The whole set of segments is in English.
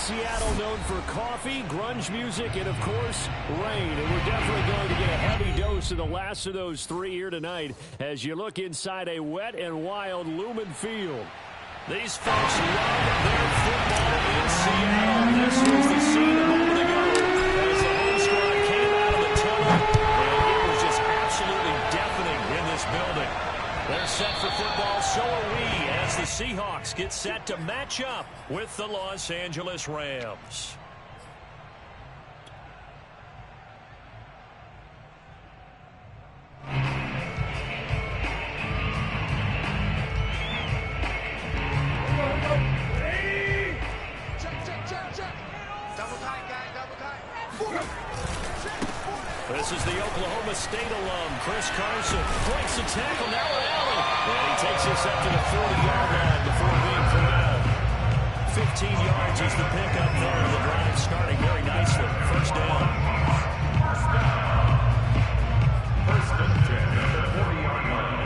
Seattle known for coffee, grunge music, and, of course, rain. And we're definitely going to get a heavy dose of the last of those three here tonight as you look inside a wet and wild Lumen Field. These folks love their football in Seattle. This was the scene a moment ago as the home squad came out of the tunnel, and it was just absolutely deafening in this building. They're set for football, so are we, as the Seahawks get set to match up with the Los Angeles Rams. This is the Oklahoma State alum, Chris Carson. Breaks a tackle, now Allen. And he takes us up to the 40-yard line before being pulled out. 15 yards is the pickup there. The drive starting very nicely. First down. First and 10 at the 40-yard line.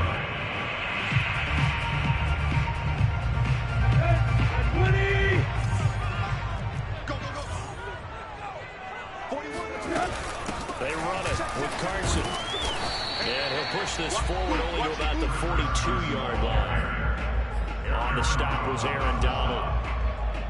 They run it with Carson. And he'll push this forward only to about the 42-yard line. On the stop was Aaron Donald.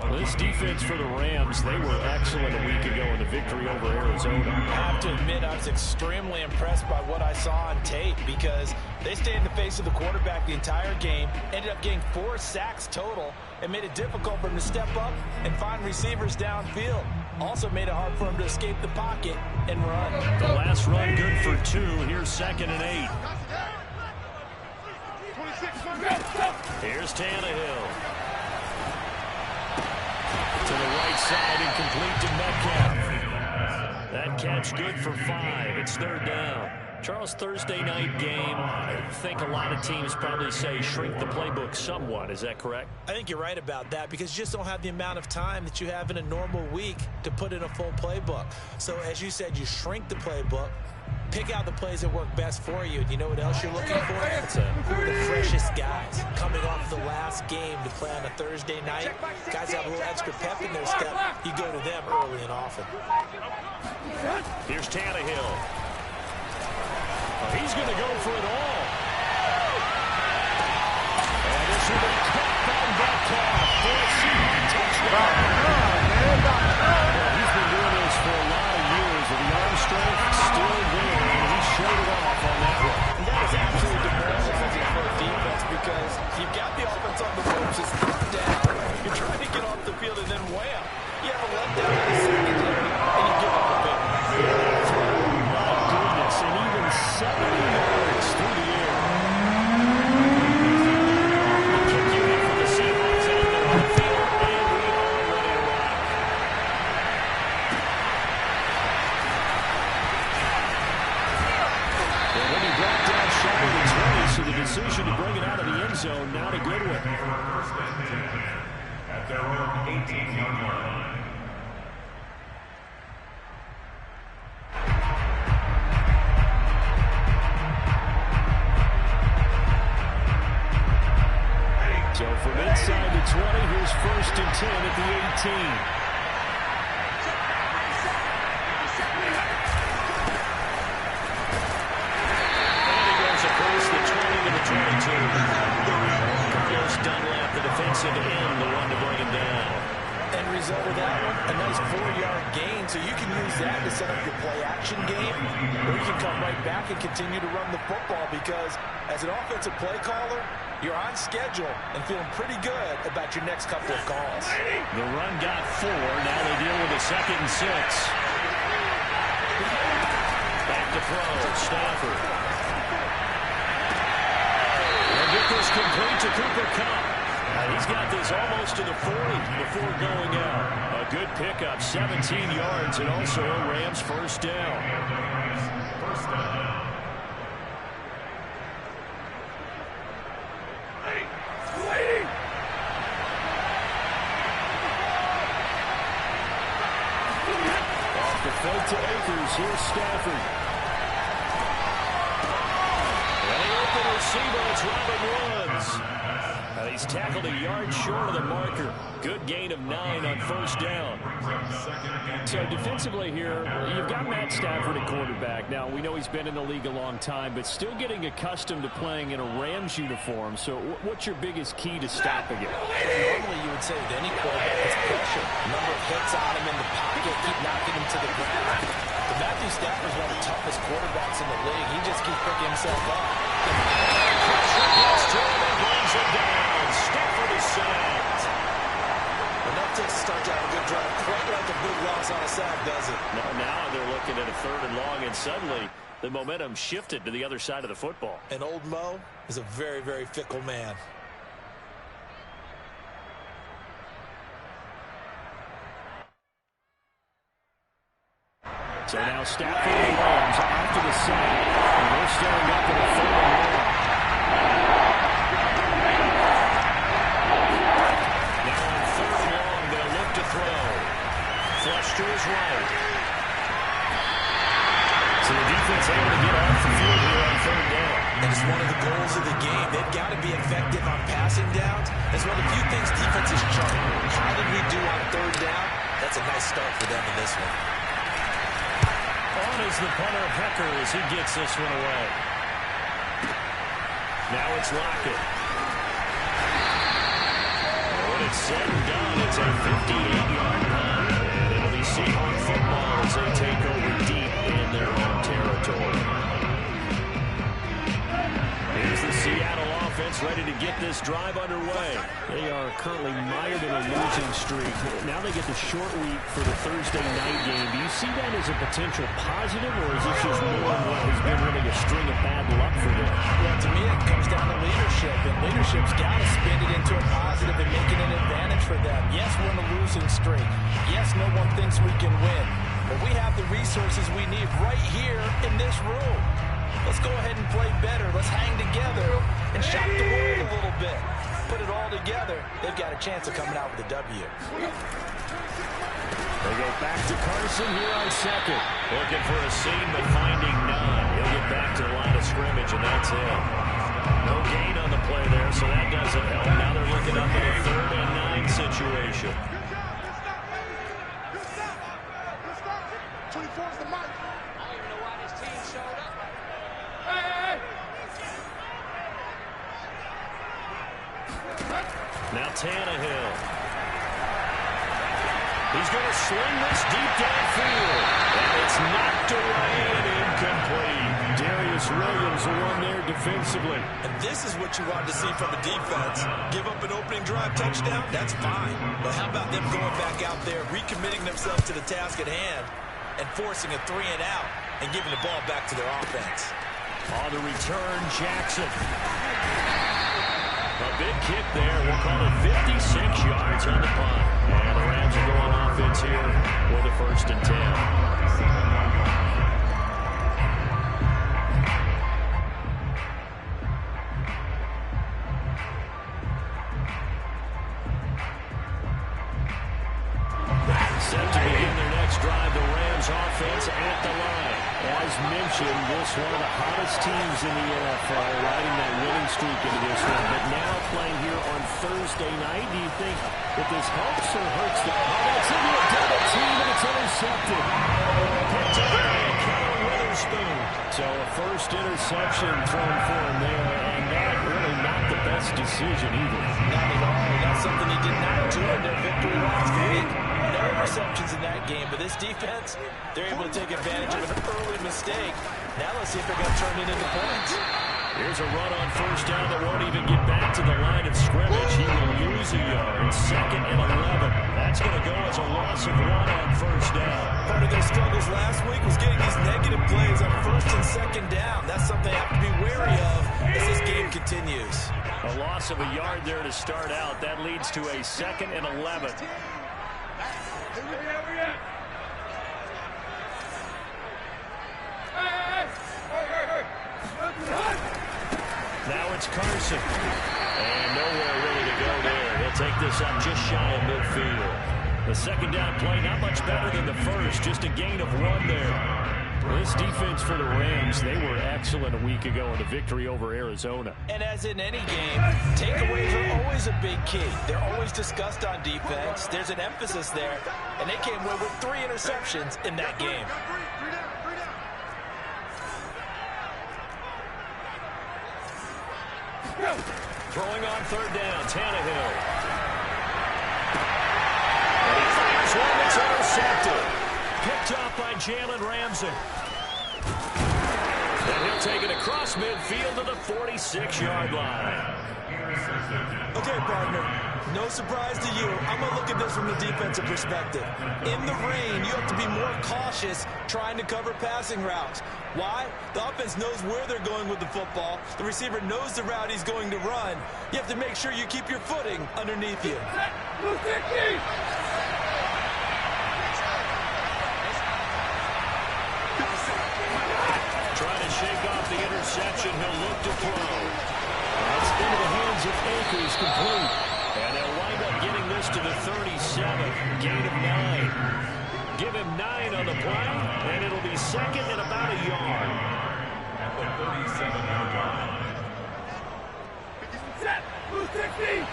Well, this defense for the Rams, they were excellent a week ago in the victory over Arizona. I have to admit, I was extremely impressed by what I saw on tape because they stayed in the face of the quarterback the entire game, ended up getting 4 sacks total, and made it difficult for him to step up and find receivers downfield. Also made it hard for him to escape the pocket and run. The last run good for 2. Here's 2nd and 8. Here's Tannehill. To the right side, incomplete to Metcalf. That catch good for 5. It's 3rd down. Charles, Thursday night game, I think a lot of teams probably say shrink the playbook somewhat. Is that correct? I think you're right about that because you just don't have the amount of time that you have in a normal week to put in a full playbook. So as you said, you shrink the playbook, pick out the plays that work best for you. You know what else you're looking for? Who are the freshest guys coming off the last game to play on a Thursday night? Guys have a little extra pep in their step. You go to them early and often. Here's Tannehill. He's going to go for it all. And this will be caught by Metcalf for a Seahawks touchdown. He's been doing this for a lot of years, and the arm strength still there, and he showed it off on that one. And that is absolutely demoralizing for a defense because you've got the offense on the ropes, it's third down. You're trying to get off the field, and then wham, you have a letdown in the secondary, and you give up a bit. And even 70 yards through the air. The kick unit for the Seahawks out there on the field, and we are ready to rock. Well, when he brought down shy of the 20, so the decision to bring it out of the end zone, not a good one. First and 10 at their own 18-yard line. So from inside the 20, here's 1st and 10 at the 18. And he goes across the 20 to the 22. Carlos Dunlap, the defensive end, the one to bring him down. End result of that one, a nice 4-yard gain, so you can use that to set up your play-action game, or you can come right back and continue to run the football because as an offensive play caller, you're on schedule and feeling pretty good about your next couple of calls. The run got 4. Now they deal with a 2nd and 6. Back to throw. Stafford. They'll get this complete to Cooper Kupp. He's got this almost to the 40 before going out. A good pickup, 17 yards, and also a Rams first down. First down. Off the fake to Akers. Here's Stafford. And the open receiver, it's Robert Woods. he's tackled a yard short of the marker. Good gain of 9 on first down. So defensively here, you've got Matt Stafford at quarterback. Now, we know he's been in the league a long time, but still getting accustomed to playing in a Rams uniform. So what's your biggest key to stopping it? Normally, you would say with any quarterback, it's pressure. A number of hits on him in the pocket, keep knocking him to the ground. But Matthew Stafford's one of the toughest quarterbacks in the league. He just keeps picking himself up. Pressure gets to him and brings him down. Stafford is sacked. Enough takes to start to have a good drive. Quite like a big loss on a sack, does it? No, now they're looking at a 3rd and long, and suddenly the momentum shifted to the other side of the football. And old Mo is a very, very fickle man. So now Stafford and the Rams after the sack, and they're staring up at a 3rd and long. Now on 3rd and long, they'll look to throw. Flush to his right. So the defense able to get off the field here on 3rd down. And it's one of the goals of the game. They've got to be effective on passing downs. It's one of the few things defenses chart. How did we do on 3rd down? That's a nice start for them in this one. On is the punter, Hecker, as he gets this one away. Now it's Lockett. And when it's said and done, it's a 58-yard punt. And it'll be Seahawk football as they take over deep in their own territory. Here's the Seattle offense ready to get this drive underway. They are currently mired in a losing streak. Now they get the short week for the Thursday night game. Do you see that as a potential positive, or is this just more of what has been really a string of bad luck for them? Well, to me, it comes down to leadership, and leadership's got to spin it into a positive and make it an advantage for them. Yes, we're in a losing streak. Yes, no one thinks we can win, but we have the resources we need right here in this room. Let's go ahead and play better. Let's hang together and shock the world a little bit. Put it all together. They've got a chance of coming out with a W. They go back to Carson here on 2nd. Looking for a seam, but finding none. He'll get back to the line of scrimmage, and that's it. No gain on the play there, so that doesn't help. Now they're looking up at a 3rd and 9 situation. 24's the mic. I don't even know why this team showed up. Now Tannehill. He's going to sling this deep downfield. And it's knocked away and incomplete. Darius Williams, the one there defensively. And this is what you wanted to see from the defense. Give up an opening drive touchdown, that's fine. But how about them going back out there, recommitting themselves to the task at hand, and forcing a 3-and-out and giving the ball back to their offense. On the return, Jackson. A big kick there. We'll call it 56 yards on the punt. And the Rams are going offense here with a 1st and 10. Set to begin their next drive, the Rams offense at the line. As mentioned, this one of the hottest teams in the NFL, riding that winning streak into this one. But now playing here on Thursday night, do you think that this helps or hurts them? Oh, that's into a double team, and it's intercepted. Picked up by Kyle Witherspoon. So a first interception thrown for him there, and that really not the best decision either. Not at all. That's something he did not do in their victory last week. No interceptions in that game, but this defense, they're able to take advantage of an early mistake. Now let's see if they're going to turn it into points. Here's a run on first down that won't even get back to the line of scrimmage. He will lose a yard. 2nd and 11. That's going to go as a loss of 1 on first down. Part of their struggles last week was getting these negative plays on 1st and 2nd down. That's something they have to be wary of as this game continues. A loss of a yard there to start out. That leads to a 2nd and 11. Now it's Carson. And nowhere really to go there. He'll take this up just shy of midfield. The 2nd down play, not much better than the first. Just a gain of 1 there. This defense for the Rams, they were excellent a week ago in a victory over Arizona. And as in any game, takeaways are always a big key. They're always discussed on defense. There's an emphasis there, and they came away with 3 interceptions in that game. Throwing on third down, Tannehill. And he fires one that's intercepted. Picked off by Jalen Ramsey. And he'll take it across midfield to the 46-yard line. Okay, partner, no surprise to you. I'm going to look at this from the defensive perspective. In the rain, you have to be more cautious trying to cover passing routes. Why? The offense knows where they're going with the football. The receiver knows the route he's going to run. You have to make sure you keep your footing underneath you. Trying to shake off the interception. He'll look to throw. That's into the hands of Akers, complete. And they'll wind up getting this to the 37. Gain of 9. Give him 9 on the play, and it'll be second and about a yard. At the 37-yard line. Set. Blue 60.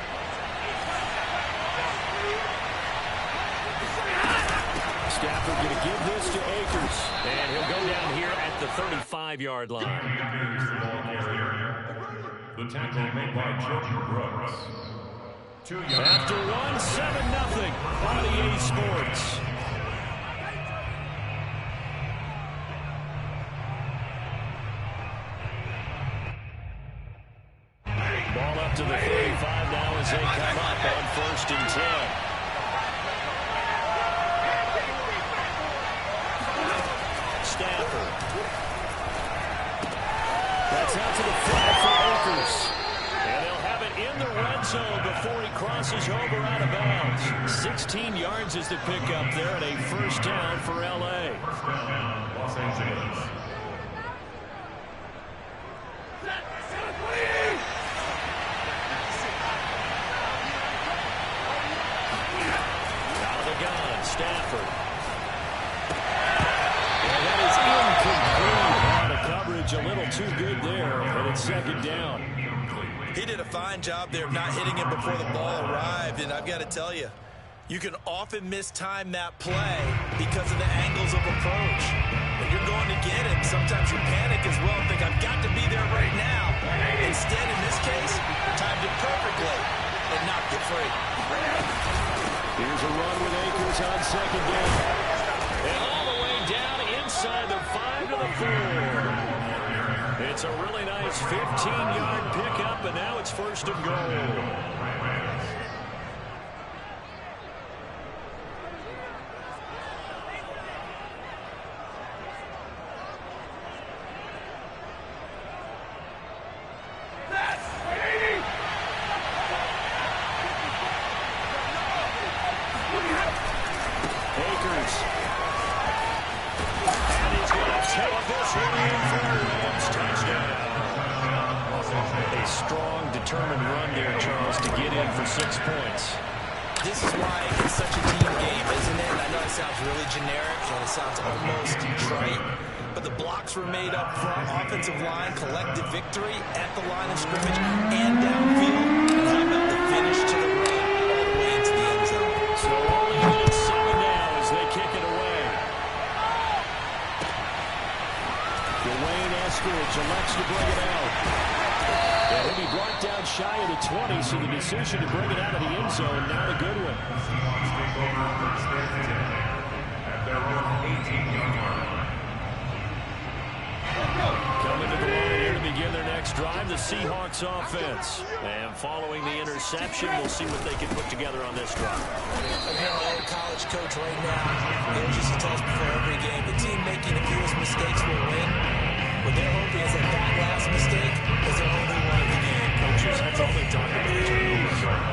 Stafford going to give this to Akers, and he'll go down here at the 35-yard line. The tackle made by Joe Brooks. After 1, 7-0 on EA Sports. Ball up to the 35 now as they come up on 1st and 10. Stafford. That's out to the flat for Akers. And they'll have it in the red zone before he crosses over out of bounds. 16 yards is the pickup there and a 1st down for L.A. First down, Los Angeles. Out of the gun, Stafford. And that is incomplete. Out of coverage, a little too good there, and it's 2nd down. He did a fine job there of not hitting him before the ball arrived, and I've got to tell you, you can often mistime that play because of the angles of approach. When you're going to get him, sometimes you panic as well, think I've got to be there right now. Instead, in this case, timed it perfectly and knocked it free. Here's a run with Akers on 2nd down. And all the way down inside the 5 to the 4. It's a really nice 15-yard pickup, and now it's 1st and goal. Akers. And he's going to take this one in for a Rams touchdown. A strong, determined run there, Charles, to get in for 6 points. This is why it's such a team game, isn't it? I know it sounds really generic and it sounds almost trite, but the blocks were made up front, offensive line, collective victory at the line of scrimmage and downfield. And how about the finish to the run all the way into the end zone? So only a minute 7 now as they kick it away. Dwayne Eskridge elects to bring it out. And he'll be brought down shy of the 20, so the decision to bring it out of the end zone, not a good one. Coming to the line here to begin their next drive, the Seahawks offense. And following the interception, we'll see what they can put together on this drive. I'm hearing an old college coach right now. He used to tell us before every game, the team making the fewest mistakes will win. What they're hoping is that last mistake is their only one of the game. Coaches, that's all they talk about.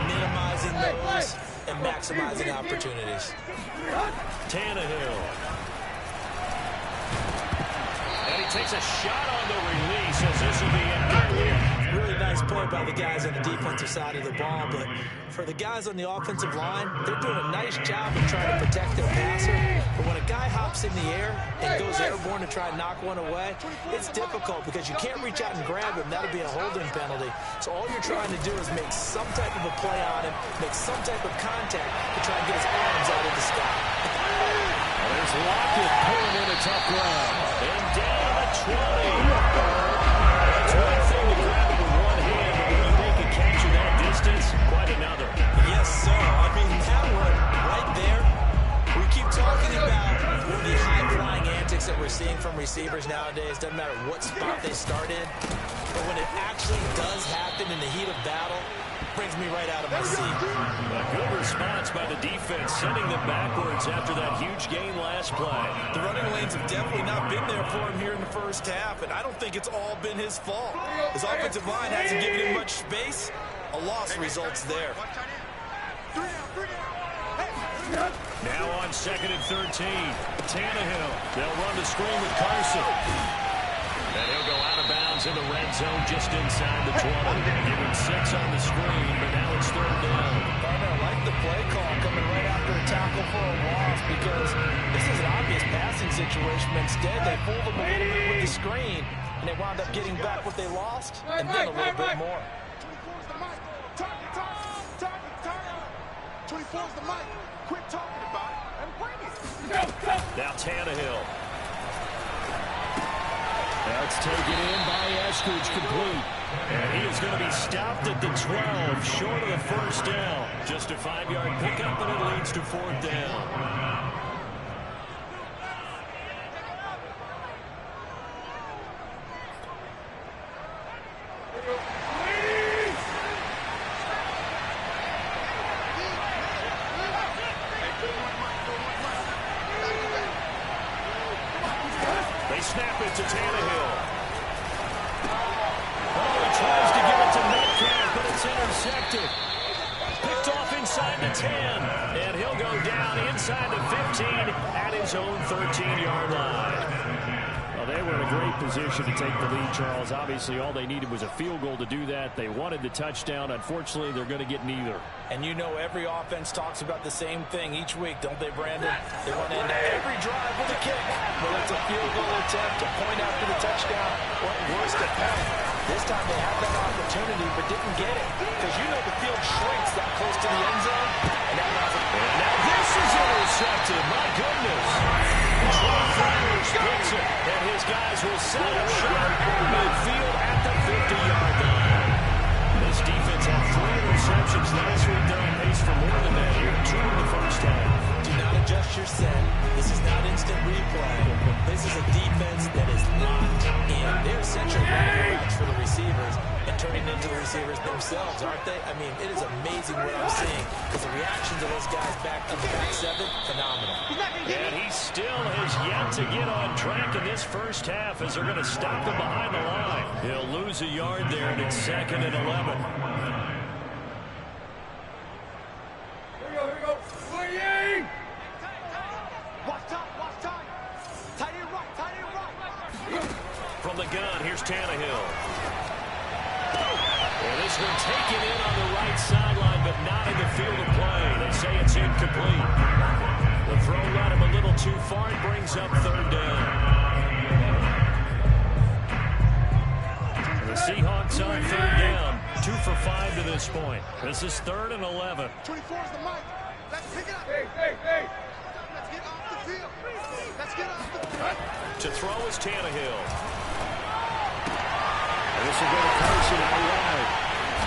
Minimizing those and maximizing opportunities. Tannehill. And he takes a shot on the release as this will be incomplete. Really nice nice play by the guys on the defensive side of the ball, but for the guys on the offensive line, they're doing a nice job of trying to protect their passer. But when a guy hops in the air and goes airborne to try and knock one away, it's difficult because you can't reach out and grab him. That'll be a holding penalty. So all you're trying to do is make some type of a play on him, make some type of contact to try and get his arms out of the sky. There's Lockett pulling in a tough grab. And down at 20. It's one thing to grab it with one hand, but when you make a catch of that distance, quite another. Yes, sir. I mean, that one right there, we keep talking about the high-flying antics that we're seeing from receivers nowadays. Doesn't matter what spot they start in. But when it actually does happen in the heat of battle, brings me right out of my seat. A good response by the defense, sending them backwards after that huge gain last play. The running lanes have definitely not been there for him here in the first half, and I don't think it's all been his fault. His offensive line hasn't given him much space. A loss results there. Now on 2nd and 13. Tannehill. They'll run the screen with Carson. And he'll go out of bounds in the red zone just inside the 20. Give him 6 on the screen, but now it's 3rd down. Partner, I like the play call coming right after a tackle for a loss because this is an obvious passing situation. Instead, they fooled them a little bit with the screen, and they wound up getting back what they lost and then a little bit more. 24's the mic. Quit talking about it and bring it. Now Tannehill. That's taken in by Eskridge, complete. And he is going to be stopped at the 12, short of the first down. Just a 5-yard pickup, and it leads to 4th down. They snap it to Tannehill. Oh, he tries to give it to Metcalf, but it's intercepted. Picked off inside the 10. And he'll go down inside the 15 at his own 13-yard line. Well, they were in a great position to take the lead, Charles. Obviously, all they needed was a field goal to do that. They wanted the touchdown. Unfortunately, they're going to get neither. And you know every offense talks about the same thing each week, don't they, Brandon? They want to end every drive with a kick. Whether it's a field goal attempt, a point after the touchdown, or at worst, a punt. This time they had that opportunity but didn't get it because you know the field shrinks that close to the end zone. And now this is intercepted. My goodness. Trey Flowers picks it, and his guys will set up short midfield at the 50-yard line. This defense had 3 interceptions last week. They're on pace for more than that here. 2 in the first half. Do not adjust your set. This is not instant replay. This is a defense that is locked in. They're essentially running routes for the receivers and turning into the receivers themselves, aren't they? I mean, it is amazing what I'm seeing because the reactions of those guys back in the back 7, phenomenal. And he still has yet to get on track in this first half as they're going to stop him behind the line. He'll lose a yard there, and it's 2nd and 11. Here we go. Watch time. Tight end right. From the gun, here's Tannehill. And this one taken in on the right sideline, but not in the field of play. They say it's incomplete. The throw led him a little too far. It brings up 3rd down. The Seahawks on 3rd down. 2 for 5 to this point. This is 3rd and 11. 24's the mic. Let's pick it up. Hey. Let's get off the field. Let's get off the field. To throw is Tannehill. And this will go to Carson out wide.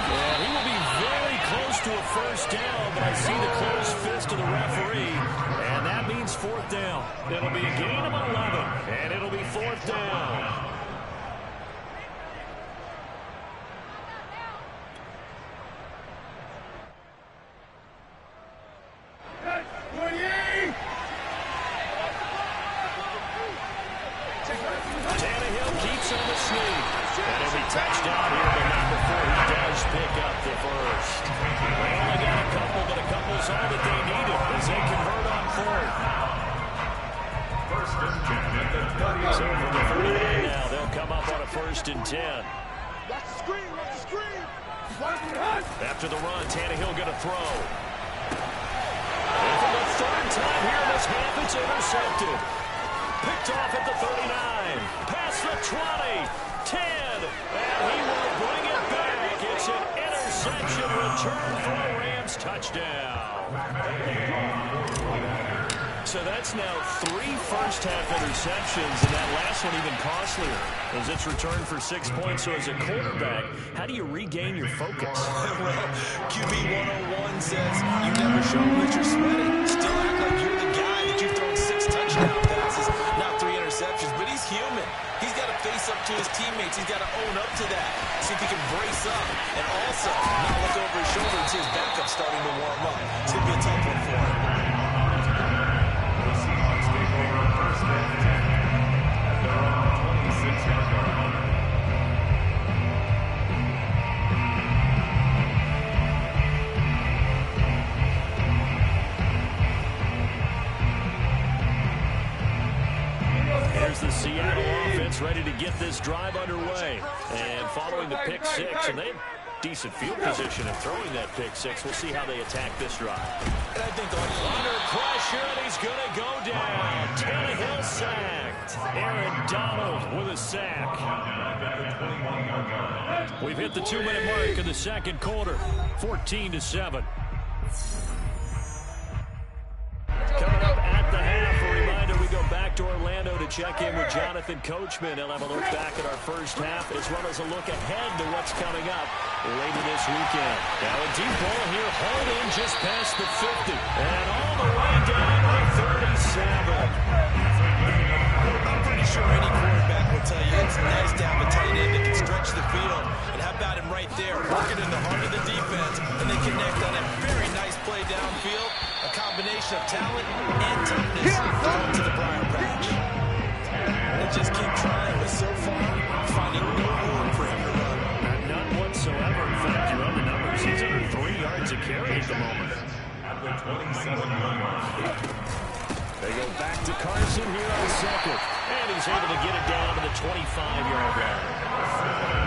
And he will be very close to a first down, but I see the closed fist of the referee, and that means 4th down. It'll be a gain of 11, and it'll be 4th down. Tannehill keeps on the sneak. And it'll be touchdown here, but not before he does pick up the first. They only got a couple, but a couple's all that they needed as they convert on 4th. So from the 49 now, they'll come up on a 1st and 10. Watch the screen. after the run. Tannehill going to throw. And for the third time here in this half, it's intercepted. Picked off at the 39. Past the 20. 10. And he will bring it back. It's an interception return for a Rams touchdown. So that's now 3 first-half interceptions, and that last one even costlier as it's returned for 6 points. So as a quarterback, how do you regain your focus? Well, QB 101 says you never show them that you're sweating. Still act like you're the guy that you've thrown 6 touchdown passes, not 3 interceptions. But he's human. He's got to face up to his teammates. He's got to own up to that. See if he can brace up. And also, not look over his shoulder and see his backup starting to warm up. It's going to be a tough one for him. Here's the Seattle offense ready to get this drive underway. And following the pick 6, and they have decent field position in throwing that pick 6. We'll see how they attack this drive. And I think under pressure, and he's going to go down. Tannehill sacked. Aaron Donald with a sack. We've hit the 2-minute mark in the second quarter. 14-7. Coming up at the half, a reminder, we go back to Orlando to check in with Jonathan Coachman. He'll have a look back at our first half, as well as a look ahead to what's coming up later this weekend. Now a deep ball here, hauled in just past the 50. And all the way down to 37. I'm pretty sure any quarterback will tell you it's nice to have a tight end that can stretch the field. And how about him right there, working in the heart of the defense, and they connect on a very nice play downfield. A combination of talent and toughness going to the briar patch. They just keep trying, but so far, finding no room for him to run. None whatsoever. In fact, you run the numbers. He's under 3 yards a carry at the moment. They go back to Carson here on second. And he's able to get it down to the 25-yard line.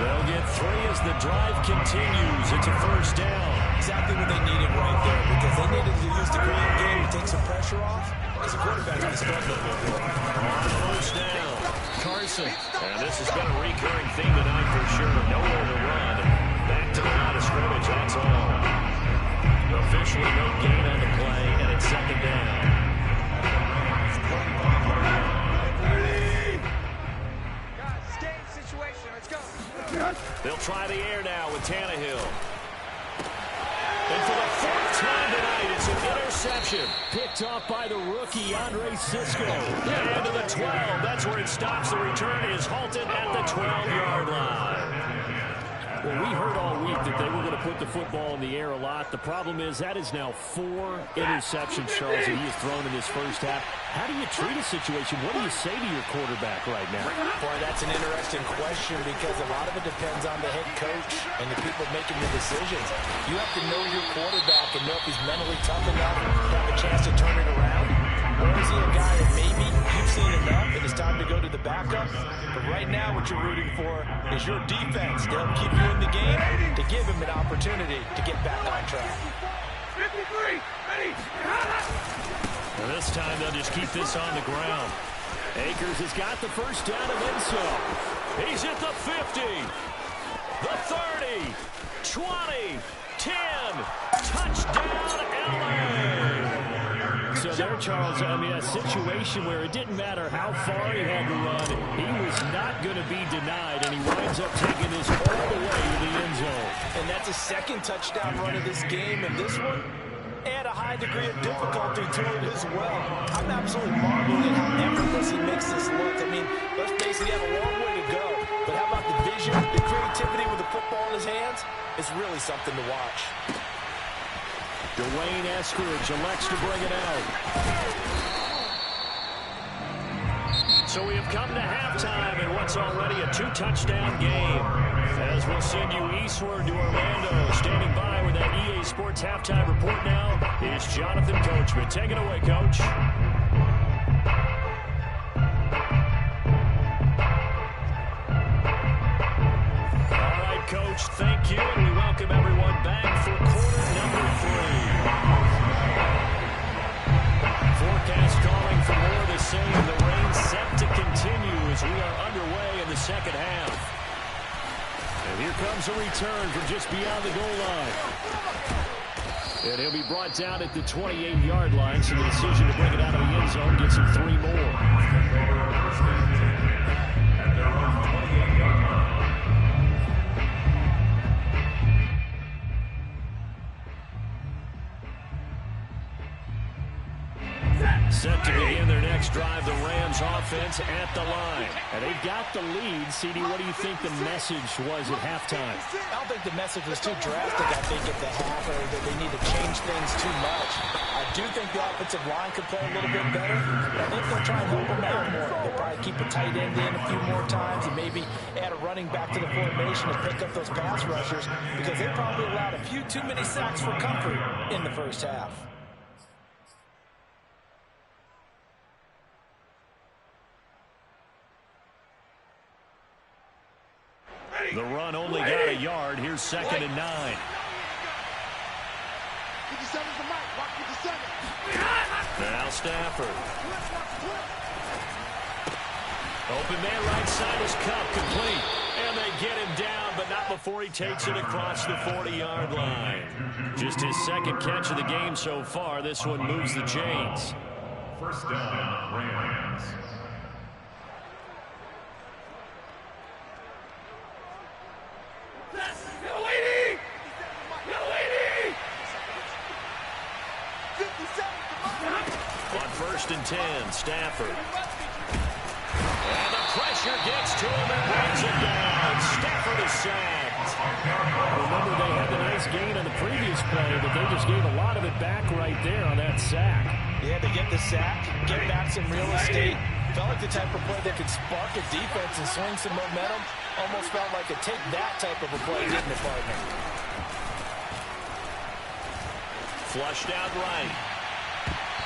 They'll get 3 as the drive continues. It's a first down. Exactly what they needed right there, because they needed to use the ground game to take some pressure off, as a quarterback's been struggling a little bit. On first down, Carson. And this has been a recurring theme tonight for sure. Nowhere to run. Back to the line of scrimmage, that's all. Officially no gain on the play, and it's second down. They'll try the air now with Tannehill. And for the 4th time tonight, it's an interception. Picked off by the rookie, Andre Cisco. And to the 12. That's where it stops. The return is halted at the 12-yard line. Well, we heard all week that they were going to put the football in the air a lot. The problem is that is now 4 interceptions, Charles, that he has thrown in this first half. How do you treat a situation? What do you say to your quarterback right now? Boy, that's an interesting question, because a lot of it depends on the head coach and the people making the decisions. You have to know your quarterback and know if he's mentally tough enough to have a chance to turn it around. Or is he a guy that maybe you've seen enough and it's time to go to the backup? But right now what you're rooting for is your defense to help keep you in the game, to give him an opportunity to get back on track. 53, ready. And this time they'll just keep this on the ground. Akers has got the first down and then some. He's at the 50, the 30, 20, 10. Touchdown, LA. So there, Charles, I mean, a situation where it didn't matter how far he had to run, he was not going to be denied, and he winds up taking this all the way to the end zone. And that's a second touchdown run of this game, and this one add a high degree of difficulty to it as well. I'm absolutely marveling at how effortless he makes this look. I mean, let's face it, he had a long way to go, but how about the vision, the creativity with the football in his hands? It's really something to watch. Dwayne Eskridge elects to bring it out. So we have come to halftime in what's already a 2-touchdown game. As we'll send you eastward to Orlando. Standing by with that EA Sports halftime report now is Jonathan Coachman. Take it away, Coach. All right, Coach. Coach. Thank you, and we welcome everyone back for quarter number 3. Forecast calling for more of the same. The rain set to continue as we are underway in the second half. And here comes a return from just beyond the goal line. And he'll be brought down at the 28-yard line, so the decision to bring it out of the end zone gets him 3 more. Set to begin their next drive, the Rams offense at the line. And they've got the lead. CD, what do you think the message was at halftime? I don't think the message was too drastic, I think, at the half, or that they need to change things too much. I do think the offensive line could play a little bit better. I think they'll try and help them out more. They'll probably keep a tight end in a few more times and maybe add a running back to the formation to pick up those pass rushers, because they probably allowed a few too many sacks for comfort in the first half. The run only got a yard. Here's 2nd and 9. 57's the mic. Watch 57. Now Stafford. Open man right side is Kupp, complete. And they get him down, but not before he takes it across the 40-yard line. Just his 2nd catch of the game so far. This one moves the chains. First down, Rams. On 1st and 10, Stafford. And the pressure gets to him and brings it down. Stafford is sacked. Remember, they had the nice gain on the previous play, but they just gave a lot of it back right there on that sack. Yeah, they get the sack, get back some real estate. Felt like the type of play that could spark a defense and swing some momentum. Almost felt like a take that type of a play, didn't it, partner? Flushed out right.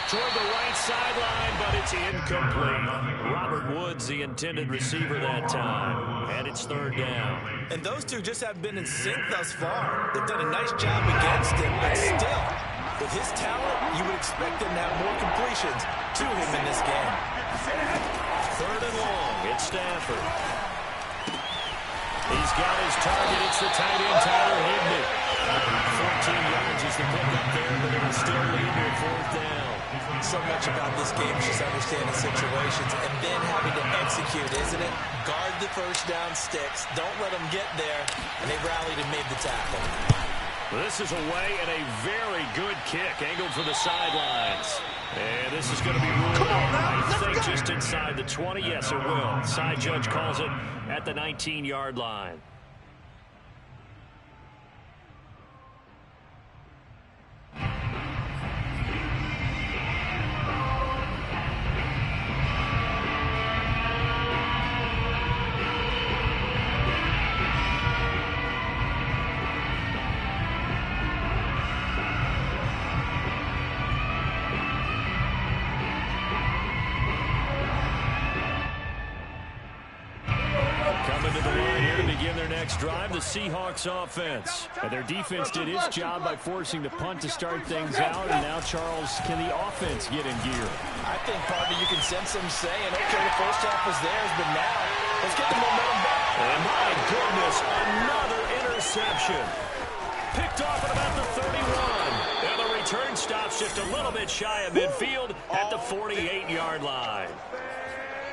Toward the right sideline, but it's incomplete. Robert Woods, the intended receiver that time. And it's 3rd down. And those two just have been in sync thus far. They've done a nice job against him, but still, with his talent, you would expect him to have more completions to him in this game. 3rd and long. It's Stafford. He's got his target. It's the tight end, Tyler Higbee. 14 yards is the pickup there, but it will still lead to 4th down. So much about this game is just understanding situations and then having to execute, isn't it? Guard the first down sticks. Don't let them get there. And they rallied and made the tackle. This is away and a very good kick angled for the sidelines. And this is going to be ruled out, I think, just inside the 20. Yes, it will. Side judge calls it at the 19-yard line. Drive the Seahawks offense. And their defense did its job by forcing the punt to start things out. And now, Charles, can the offense get in gear? I think, partner, you can sense them saying, okay, the first half was theirs, but now let's get the momentum back. And my goodness, another interception. Picked off at about the 31. And the return stops just a little bit shy of midfield at the 48-yard line.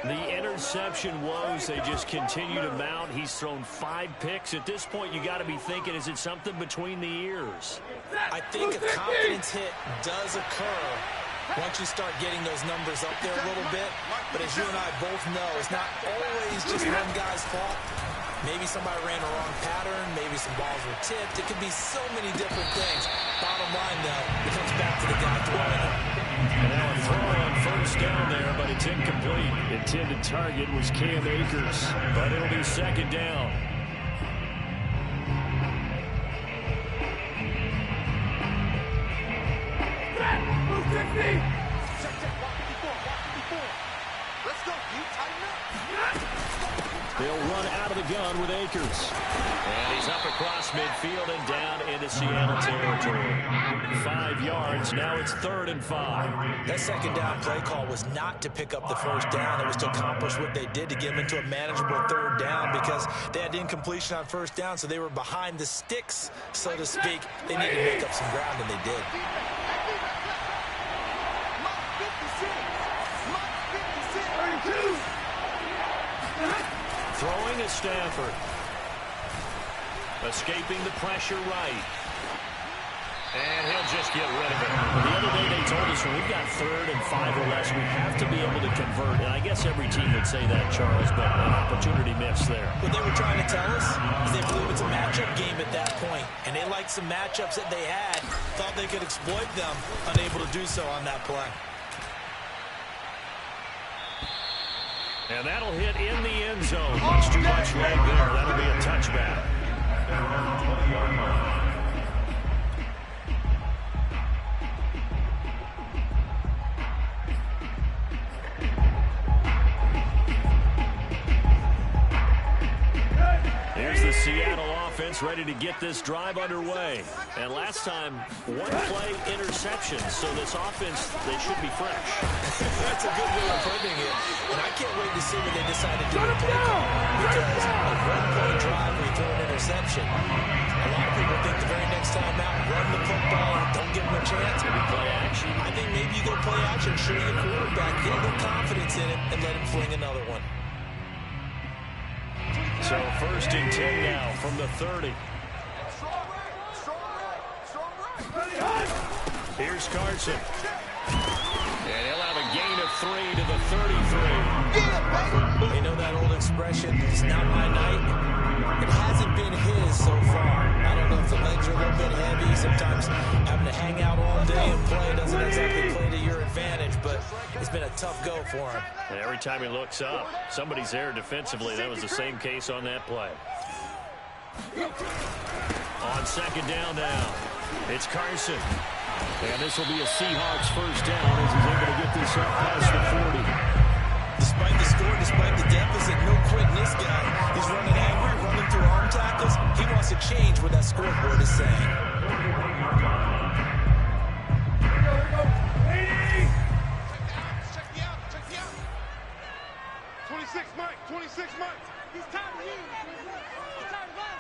The interception woes, they just continue to mount. He's thrown 5 picks. At this point, you got to be thinking, is it something between the ears? I think a confidence hit does occur once you start getting those numbers up there a little bit. But as you and I both know, it's not always just one guy's fault. Maybe somebody ran a wrong pattern. Maybe some balls were tipped. It could be so many different things. Bottom line, though, it comes back to the guy throwing it. And now a throw on first down there, but it's incomplete. Intended target was Cam Akers, but it'll be 2nd down. They'll run out of the gun with Akers. And he's up across midfield and down into Seattle territory. 5 yards. Now it's 3rd and 5. That second down play call was not to pick up the first down. It was to accomplish what they did, to get them into a manageable 3rd down, because they had incompletion on first down, so they were behind the sticks, so to speak. They needed to make up some ground, and they did. Throwing is Stafford. Escaping the pressure right. And he'll just get rid of it. The other day they told us when we've got 3rd and 5 or less, we have to be able to convert. And I guess every team would say that, Charles, but an opportunity missed there. What they were trying to tell us is they believe it's a matchup game at that point. And they liked some matchups that they had, thought they could exploit them, unable to do so on that play. And that'll hit in the end zone. Much too much leg there. That'll be a touchback. Here's the Seattle offense ready to get this drive underway. And last time, 1-play interception. So this offense, they should be fresh. That's a good way of putting it. And I can't wait to see what they decide to do with play call. Because a 1-play drive where you throw an interception, a lot of people think the very next time out, run the football, don't give them a chance. Maybe play action. I think maybe you go play action, show your quarterback, get a little confidence in it, and let him fling another one. So 1st and 10 now from the 30. Here's Carson. And he'll have a gain of 3 to the 33. You know that old expression, it's not my night? It hasn't been his so far. I don't know if the legs are a little bit heavy. Sometimes having to hang out all day and play doesn't exactly play to your advantage, but it's been a tough go for him. And every time he looks up, somebody's there defensively. That was the same case on that play. On 2nd down now, it's Carson. And this will be a Seahawks 1st down as he's able to get this up past the 40. Despite the score, despite the deficit, no quitting this guy. He's running angry, running through arm tackles. He wants to change what that scoreboard is saying. Check me out. 26 Mike. He's tired of you. He's tired of us.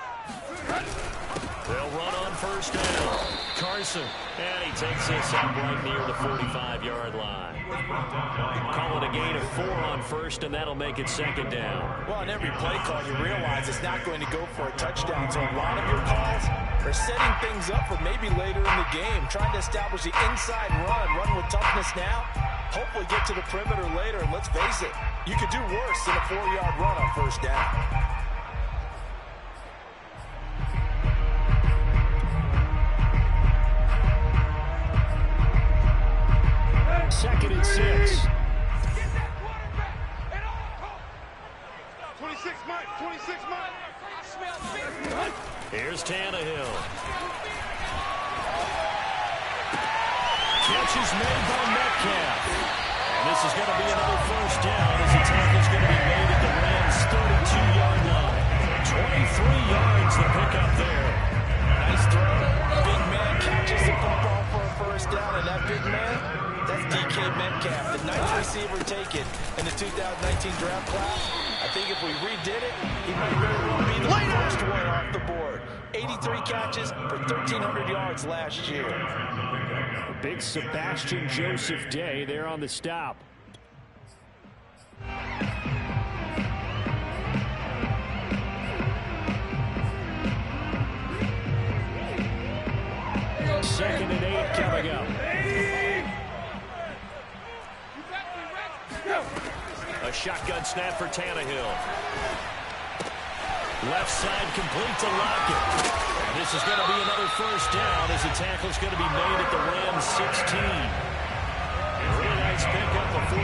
They'll run on 1st down. Carson. And he takes this up right near the 45-yard line. Call it a gain of 4 on 1st, and that'll make it 2nd down. Well, in every play call, you realize it's not going to go for a touchdown. So a lot of your calls are setting things up for maybe later in the game, trying to establish the inside run with toughness now. Hopefully get to the perimeter later, and let's face it, you could do worse than a 4-yard run on 1st down. Second and 6. 26 Mike. Here's Tannehill. Catch is made by Metcalf. And this is going to be another 1st down as the tackle's going to be made at the Rams' 32-yard line. 23 yards to pick up there. Nice throw. Big man catches the football for a 1st down, and that big man, that's DK Metcalf, the ninth receiver taken in the 2019 draft class. I think if we redid it, he might very well be the first one off the board. 83 catches for 1,300 yards last year. Big Sebastian Joseph Day there on the stop. Second and 8 coming up. A shotgun snap for Tannehill. Left side complete to Lockett. And this is going to be another 1st down as the tackle's going to be made at the Rams' 16. A really nice pickup of 14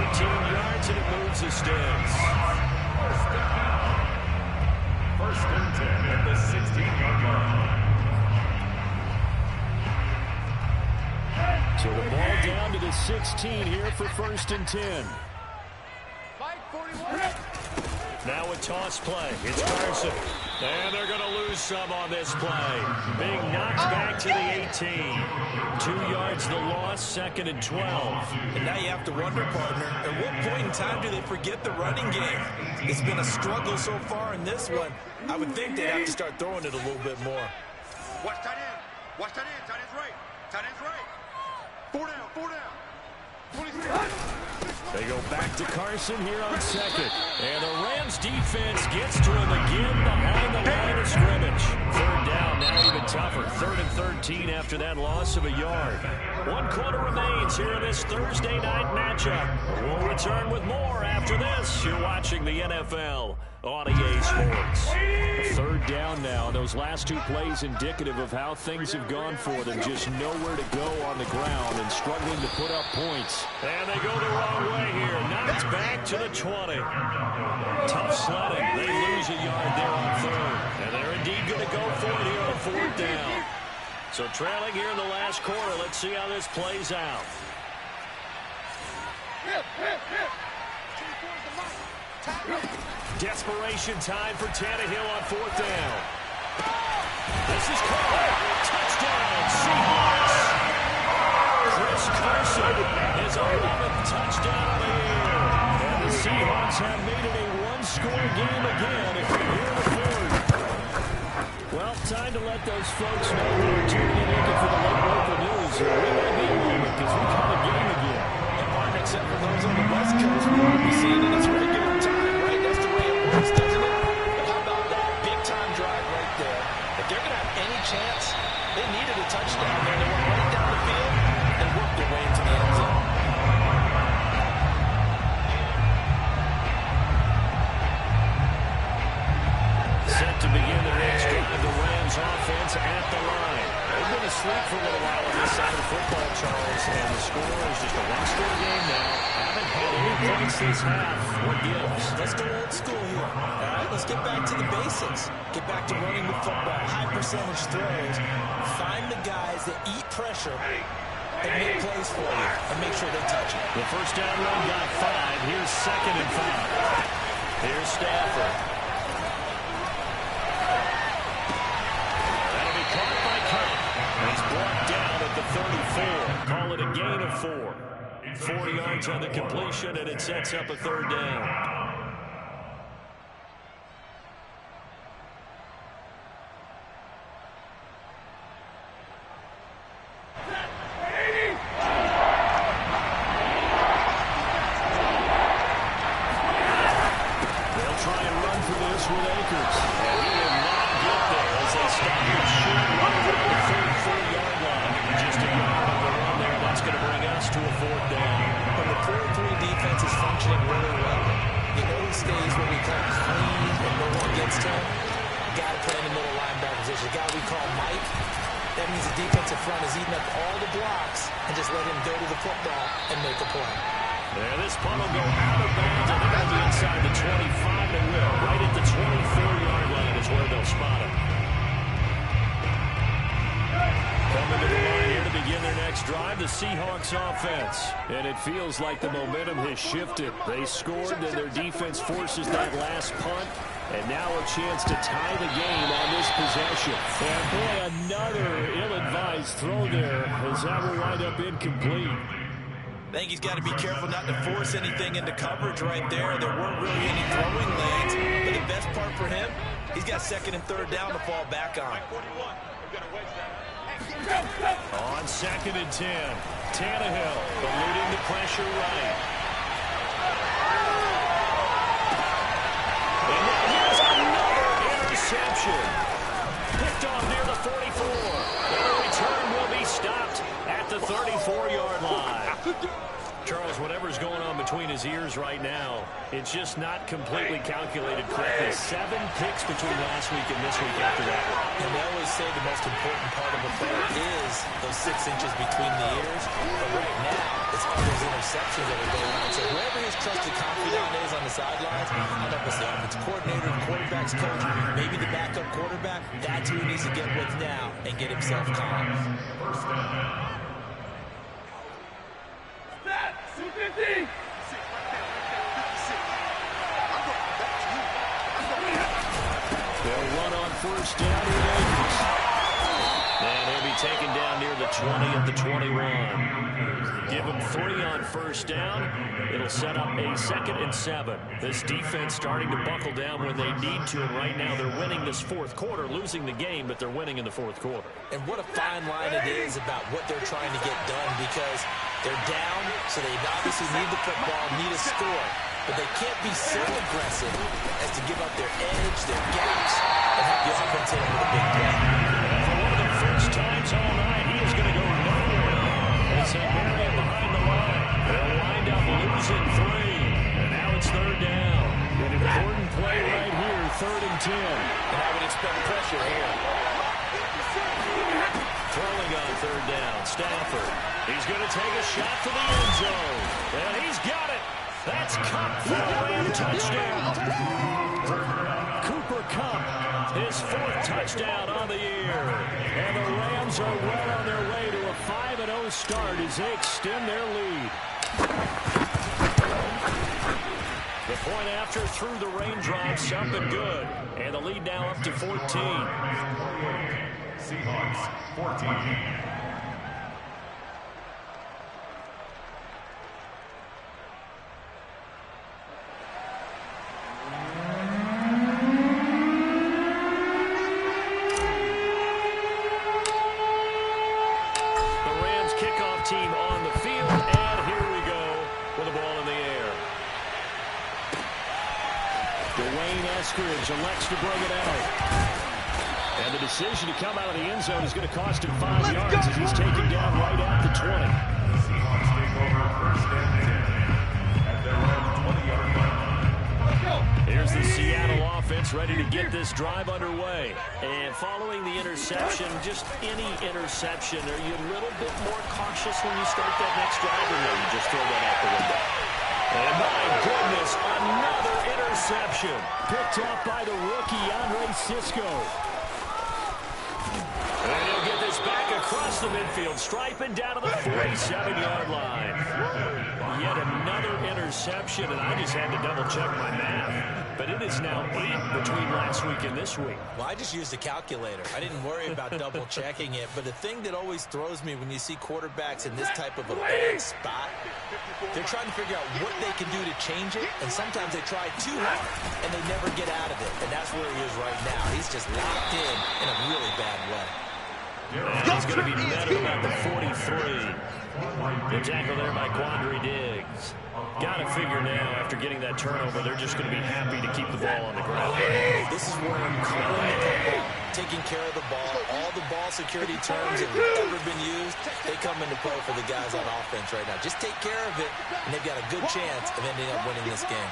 yards, and it moves the sticks. 1st and 10 at the 16-yard line. So the ball down to the 16 here for 1st and 10. Mike, 41. Now a toss play. It's Carson. And they're going to lose some on this play. Being knocked back to the 18. 2 yards the loss, 2nd and 12. And now you have to wonder, partner, at what point in time do they forget the running game? It's been a struggle so far in this one. I would think they'd have to start throwing it a little bit more. Watch tight end. Watch tight end. Tight end's right. Tight end's right. 4 down. 4 down. 26. They go back to Carson here on 2nd. And the Rams defense gets to him again behind the line of scrimmage. 3rd down, now even tougher. 3rd and 13 after that loss of a yard. 1 quarter remains here in this Thursday night matchup. We'll return with more after this. You're watching the NFL on EA Sports. 3rd down now. Those last 2 plays indicative of how things have gone for them. Just nowhere to go on the ground and struggling to put up points. And they go the wrong way here. Knocked back to the 20. Tough sledding. They lose a yard there on 3rd. And they're indeed going to go for it here on 4th down. So trailing here in the last quarter. Let's see how this plays out. Desperation time for Tannehill on 4th down. This is caught. Touchdown, Seahawks. Chris Carson, his 11th touchdown of the year. And the Seahawks have made it a one-score game again here in the 4th. Well, time to let those folks know who are tuning in looking for the late local news. We might be a moment because we got a game again. And partner, except for those on the West Coast, we won't be seeing it. It's regular time, right? That's the way it works, doesn't it? But how about that big-time drive right there? If they're going to have any chance, they needed a touchdown there. They went right down the field and worked their way into the end zone. Set to begin the next drive, the Rams offense at the line. They've been asleep for a little while on this side of football, Charles, and the score is just a one-score game now. Haven't had any points this half. What gives? Let's go old school here. All right, let's get back to the basics. Get back to running the football, high-percentage throws. Find the guys that eat pressure and make plays for you and make sure they touch it. The first down run got 5. Here's 2nd and 5. Here's Stafford. He's brought down at the 34. Call it a gain of 4. 4 yards on the completion, and it sets up a 3rd down. They'll try and run for this with Akers. And he will not get there as they stop it short right around the 34-yard line. Just a yard on the run there. That's going to bring us to a 4th down. When the 4-3 defense is functioning really well, you know he stays what we call clean and no one gets to him. Got to play in the middle linebacker position. The guy we call Mike. That means the defensive front is eating up all the blocks and just let him go to the football and make a play. Yeah, this punt will go out of bounds and they're going to be inside the 25. They will. Right at the 24-yard line is where they'll spot him. Coming to the line here to begin their next drive, the Seahawks offense. And it feels like the momentum has shifted. They scored, and their defense forces that last punt. And now a chance to tie the game on this possession. And boy, another ill-advised throw there as that will wind up incomplete. I think he's got to be careful not to force anything into coverage right there. There weren't really any throwing lanes. But the best part for him, he's got 2nd and 3rd down to fall back on. On 2nd and 10, Tannehill eluding the pressure right. And now here's another interception. Picked off near the 44. And the return will be stopped at the 34-yard line. Charles, whatever's going on between his ears right now, it's just not completely calculated correctly. 7 picks between last week and this week after that one. And they always say the most important part of a player is those 6 inches between the ears. But right now, it's all those interceptions that are going on. So whoever his trusted confidant is on the sidelines, I don't know if it's the offensive coordinator, the quarterback's coach, maybe the backup quarterback, that's who he needs to get with now and get himself calm. First down. first down here at Akers. And he'll be taken down near the 20 at the 21. Give him 3 on first down. It'll set up a 2nd and 7. This defense starting to buckle down when they need to, and right now they're winning this fourth quarter, losing the game, but they're winning in the fourth quarter. And what a fine line it is about what they're trying to get done, because they're down, so they obviously need the football, need a score, but they can't be so aggressive as to give up their edge, their gaps, and have the offense hit with a big play. For one of the first times all night, he is going to go nowhere. As they bury him behind the line. They'll wind up losing 3. And now it's 3rd down. An important play right here, 3rd and 10. And I would expect pressure here. Throwing on 3rd down, Stafford. He's going to take a shot for the end zone. And he's got it. That's Kupp for a Ram touchdown. Cooper Kupp, his 4th touchdown on the year. And the Rams are well on their way to a 5-0 start as they extend their lead. The point after through the raindrops, up and good. And the lead now up to 14. Seahawks 14. Team on the field, and here we go with the ball in the air. Dwayne Eskridge elects to bring it out. And the decision to come out of the end zone is going to cost him 5 yards as he's taken down right at the 20. The Seahawks take over 1st and 10 at their own 20-yard line. Here's the Seattle offense ready to get this drive underway. And following the interception, just any interception, are you a little bit more cautious when you start that next drive, or no, you just throw that out the window? And my goodness, another interception. Picked up by the rookie, Andre Cisco. And he'll get this back across the midfield, striping down to the 47-yard line. Yet another interception, and I just had to double-check my math. But it is now 8 between last week and this week. Well, I just used a calculator. I didn't worry about double-checking it. But the thing that always throws me when you see quarterbacks in this type of a bad spot, they're trying to figure out what they can do to change it, and sometimes they try too hard, and they never get out of it. And that's where he is right now. He's just locked in a really bad way. And he's going to be met at about the 43. The tackle there by Quandre Diggs. Got to figure now, after getting that turnover, they're just going to be happy to keep the ball on the ground. This is where I'm calling the football, taking care of the ball. All the ball security terms that have ever been used, they come into play for the guys on offense right now. Just take care of it, and they've got a good chance of ending up winning this game.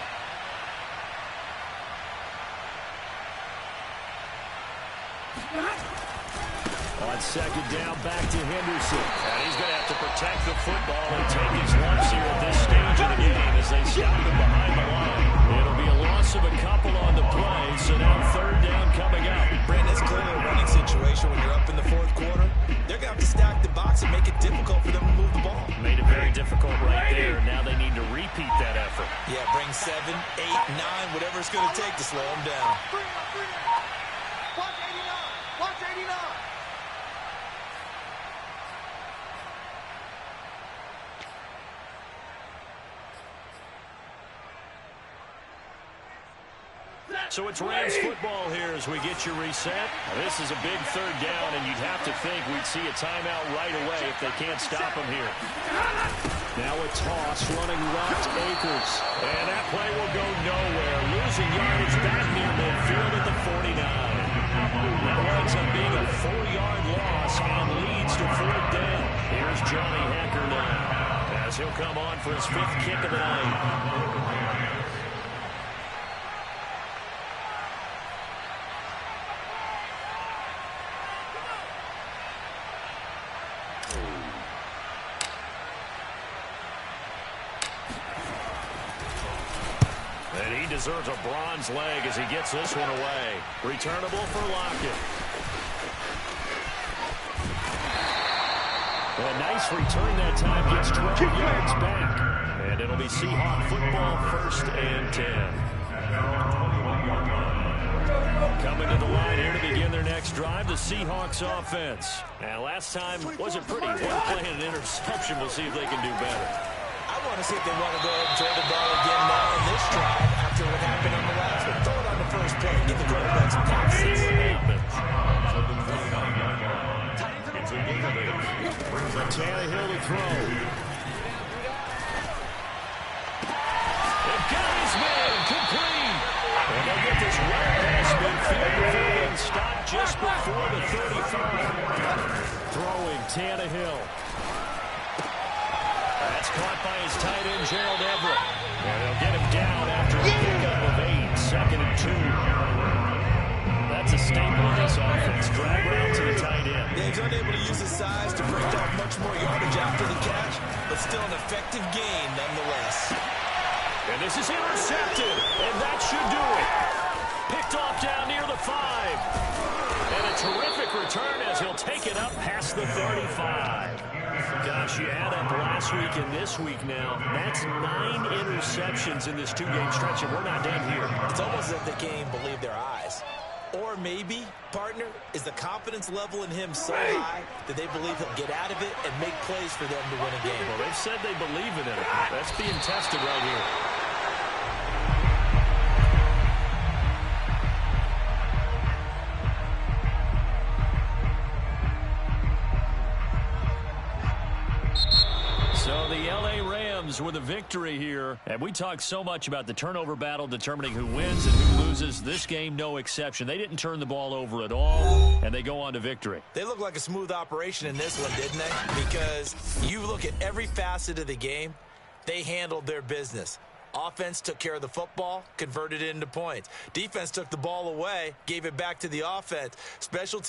On 2nd down, back to Henderson. And he's going to have to protect the football and take his lumps here at this stage of the game as they stop him behind the line. It'll be a loss of a couple on the play, so now 3rd down coming up. Brandon, it's clearly a running situation when you're up in the 4th quarter. They're going to have to stack the box and make it difficult for them to move the ball. Made it very difficult right there. Now they need to repeat that effort. Yeah, bring 7, 8, 9, whatever it's going to take to slow them down. Watch 89! Watch 89! So it's Rams football here as we get you reset. This is a big 3rd down, and you'd have to think we'd see a timeout right away if they can't stop him here. Now a toss running right to Akers. And that play will go nowhere. Losing yardage back near midfield at the 49. That winds up being a 4-yard loss and leads to 4th down. Here's Johnny Hekker now as he'll come on for his 5th kick of the night. And he deserves a bronze leg as he gets this one away. Returnable for Lockett. A nice return that time. Gets 12 yards back. And it'll be Seahawk football, 1st and 10. Coming to the line here to begin their next drive, the Seahawks offense. And last time wasn't pretty. One play and an interception. We'll see if they can do better. I want to see if they want to go ahead and throw the ball again now in this drive after what happened on the last one. Throw it on the first play. Get the quarterback some passes. It's a gain of 8. Tannehill to throw. They've got his man complete. And they'll get this right past midfield before being stopped just before the 35. Throwing Tannehill. That's caught by his tight end, Gerald Everett. And they'll get him down after a pickup of 8. 2nd and 2. That's a staple of this offense. Drag route to the tight end. Yeah, he's unable to use his size to break off much more yardage after the catch, but still an effective gain nonetheless. And this is intercepted, and that should do it. Picked off down near the 5. And a terrific return as he'll take it up past the 35. Gosh, you add up last week and this week now. That's 9 interceptions in this 2-game stretch, and we're not done here. It's almost as if they can't even believe their eyes. Or maybe, partner, is the confidence level in him so high that they believe he'll get out of it and make plays for them to win a game. Well, they've said they believe in it. That's being tested right here. So the L.A. Rams with a victory here. And we talked so much about the turnover battle determining who wins and who loses. This game, no exception. They didn't turn the ball over at all, and they go on to victory. They look like a smooth operation in this one, didn't they? Because you look at every facet of the game, they handled their business. Offense took care of the football, converted it into points. Defense took the ball away, gave it back to the offense. Special teams